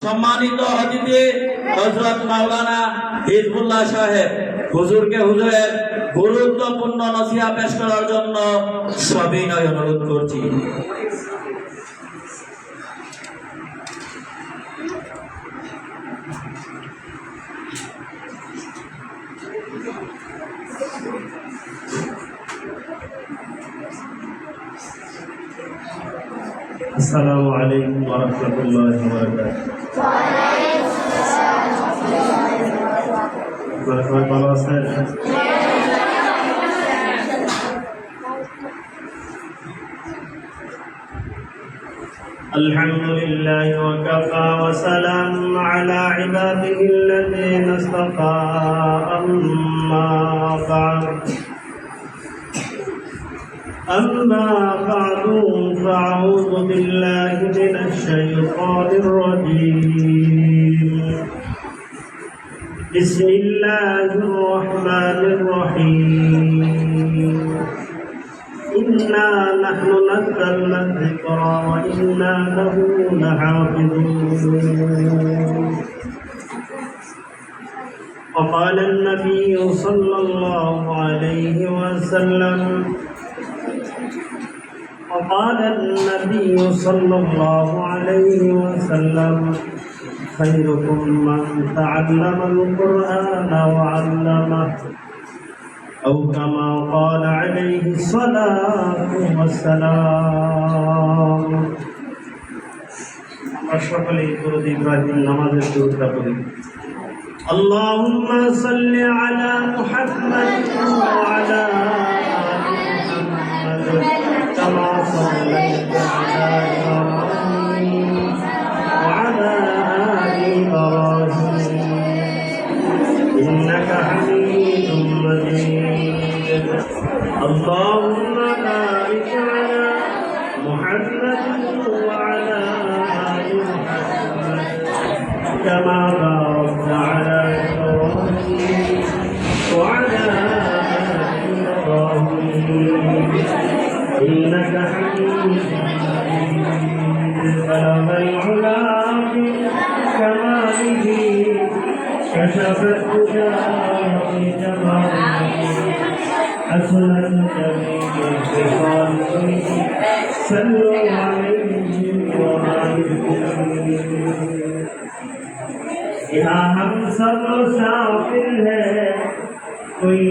সম্মানিত অতিথি হযরত মাওলানা হিজবুল্লাহ সাহেব হুজুরকে হুজুরের গুরুত্বপূর্ণ নসিহত পেশ করার জন্য সবিনয় অনুরোধ করছি। আসসালামু আলাইকুম ওয়া রাহমাতুল্লাহি ওয়া বারাকাতুহু। সবাই ভালো আছেন? আলহামদুলিল্লাহি ওয়া কাফা ওয়া সালামুন আলা ইবাদিহি আল্লাযীনা ইসতাফা আম্মা বা'দ أما بعد فأعوذ بالله من الشيطان الرجيم بسم الله الرحمن الرحيم إنا نحن نزلنا الذكر وإنا له لحافظون وقال النبي صلى الله عليه وسلم خيركم من تعلم القرآن وعلمه أو كما قال عليه الصلاة والسلام أشرف الإبراهيم إبراهيم نماز الدولة اللهم صل على محمد وعلى كما صليت على إبراهيم وعلى آل إبراهيم إنك حميد مجيد اللهم بارك على محمد وعلى آل محمد كما باركت على إبراهيم وعلى آل إبراهيم إنك حميد بلغ العلا بكماله كشف الهدى بجماله حسنت جميع خصاله صلوا عليه وآله यहाँ हम सब मुसाफिर हैं कोई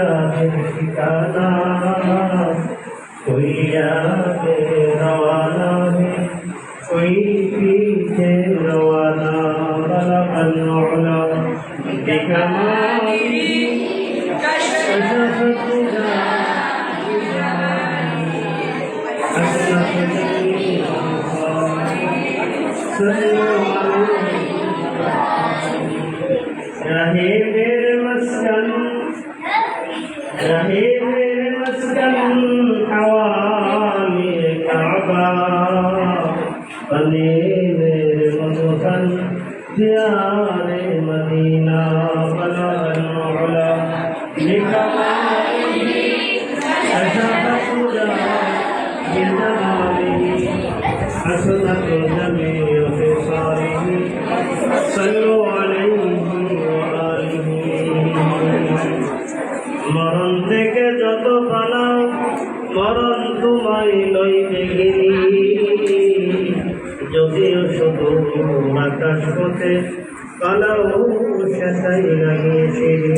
आगे ठिकाना कोई आगे रवाना है कोई पीछे रवाना बलगल उला बिकमालिही कशफत हुदा हसनत जमील रहे मेरे मस्कन हवाले काबा बने मेरे मदफन प्यारे मदीना बलगल उला बिकमालिही कशफत हुदा बिजमालिही हसनत जमील खिसालिही सल्लु अलैहि মরণ থেকে যত পালাও মরণ তোমায় লইতে গেলি যদিও শুধু আকাশ পথে পালাও সেটাই লাগিয়েছিলি